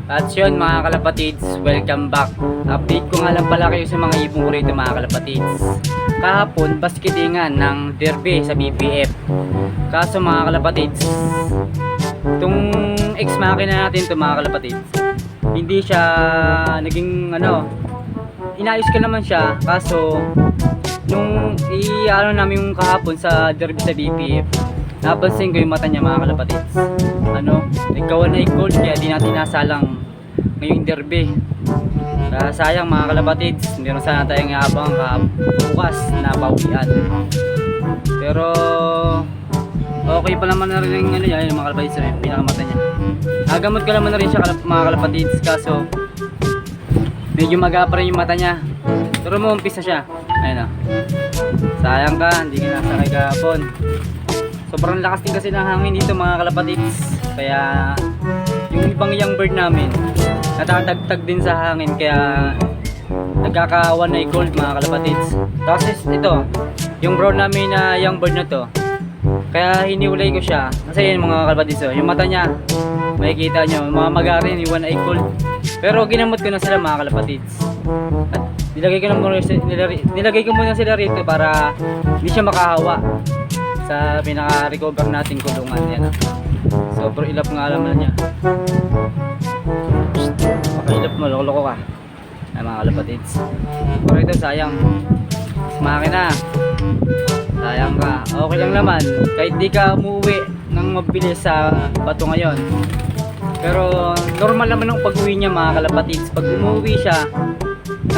At yun mga kalapatids, welcome back. Update ko nga lang pala kayo sa mga ibong ko rito mga kalapatids. Kahapon, baskitingan ng derby sa BPF. Kaso mga kalapatids, itong ex-makina natin ito mga kalapatids, hindi siya naging inayos ko naman siya. Kaso, nung namin yung kahapon sa derby sa BPF, napansin ko yung mata niya mga kalapatids. Nagkawan na gold kaya di natin nasalang ngayong derby. Sayang mga kalapatids, hindi na sana tayong iabang bukas na pauwian. Pero okay pa naman na rin yung yan, yung mga kalapatids yung pinakamata niya. Nagamot ko naman na rin siya mga kalapatids, kaso medyo maga pa rin yung mata niya. Pero umuumpisa siya. Ayun o. Sayang ka, hindi ka nasakay kahapon. Sobrang lakas din kasi ng hangin dito mga kalapatids. Kaya yung ibang young bird namin natatagtag din sa hangin, kaya nagkaka one eye cold mga kalapatids. Tapos ito, yung brown namin na young bird na to, kaya hiniulay ko siya kasi yun mga kalapatids, yung mata niya makikita nyo, mga magarin yung one eye cold. Pero ginamot ko na sila mga kalapatids. At nilagay ko muna sila rito para hindi siya makahawa sa pinaka-recover nating kulungan. Yan. Sobrang ilap nga alam na niya. Makailap mo, loko-loko ka. Ay mga kalapatids. Pero ito sayang. Makina. Sayang ka. Okay lang naman. Kahit di ka umuwi ng mabilis sa bato ngayon. Pero normal naman ang pag-uwi niya mga kalapatids. Pag umuwi siya,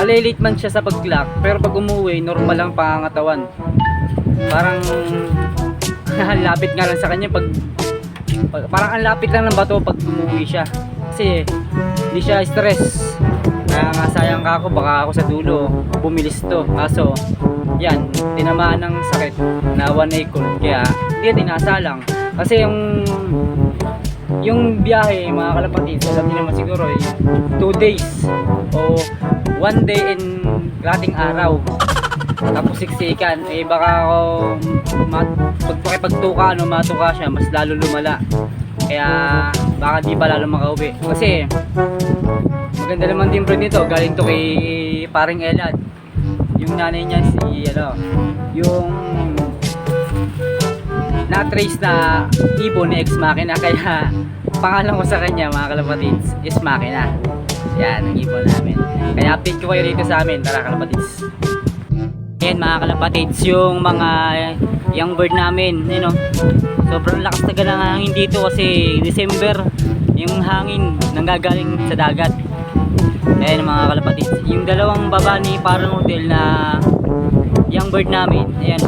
nalilate man siya sa pag-clock. Pero pag umuwi, normal lang pangangatawan. Parang lapit nga lang sa kanya parang ang lapit lang ng bato pag umuwi siya. Kasi hindi siya stress. Kaya nga sayang ka ako, baka ako sa dulo bumilis to. Kaso yan, tinamaan ng sakit na one eye cold, kaya hindi tinasalang. Kasi yung biyahe mga kalapatids, alam niyo naman siguro 2 days o 1 day and kalating araw, tapos siksikan, baka ako pagpakipagtuka matuka siya, mas lalo lumala. Kaya baka di pa lalo makauwi. Kasi maganda naman din breed nito, galing to kay paring Elad. Yung nanay niya yung na-trace na ibon ni ex-makina, kaya pangalan ko sa kanya mga kalapatids is Makina. Yan ang ibon namin. Kaya update ko kayo dito sa amin, tara kalapatids. Yan mga kalapatids, yung mga young bird namin, sobrang lakas talaga ng hangin dito kasi December, yung hangin nanggagaling sa dagat. Ayan mga kalapatids, yung dalawang baba ni parang hotel na young bird namin, ayan,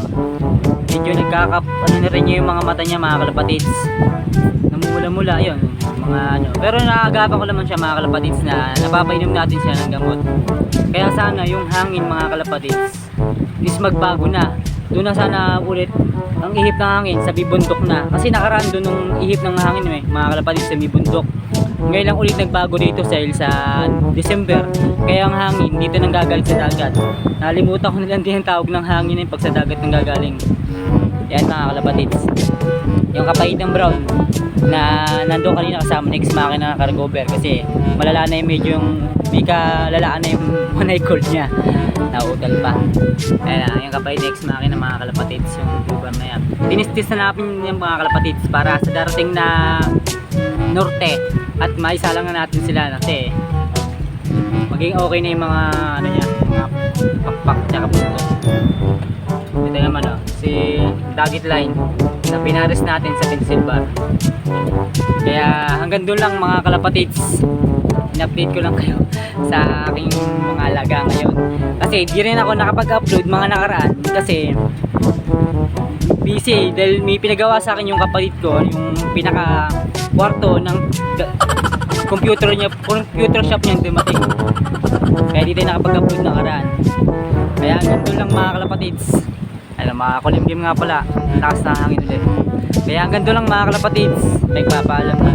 medyo na rin yung mga mata niya mga kalapatids, namumula-mula yun mga pero naagapan ko naman siya mga kalapatids na napapainom natin siya ng gamot. Kaya sana yung hangin mga kalapatids is magbago na. Doon na sana ulit ang ihip ng hangin sa bibundok na. Kasi nakaraan doon nung ihip ng hangin mga kalapatids sa bibundok. Ngayon lang ulit nagbago dito sa December. Kaya ang hangin dito nang gagaling sa dagat. Nalimutan ko na lang din ang tawag ng hangin pag sa dagat nang gagaling. Yan mga kalapatids. Yung kapait ng brown na nandoon kanina kasama ng ex-makina na cargover, kasi malala na yung medyo may kalalaan na yung one eye cold niya, nautal pa. Ayan yung kapait ng ex-makina mga kalapatids, yung tuban na yan. Tinistis na natin yung mga kalapatids para sa darating na norte at maisalang na natin sila kasi maging okay na yung mga mga pakpak tsaka punto. Ito naman si Dagit Line na pinares natin sa pencil bar. Kaya hanggang doon lang mga kalapatids, in-update ko lang kayo sa aking mga alaga ngayon. Kasi di rin ako nakapag-upload mga nakaraan kasi busy dahil may pinagawa sa akin yung kapalit ko, yung pinaka kwarto ng computer shop niya dumating. Kaya di tayo nakapag-upload nakaraan. Kaya hanggang doon lang mga kalapatids. Mga kulimlim nga pala, lakas na hangin ulit. Kaya hanggang doon lang mga kalapatids, nagpapaalam na.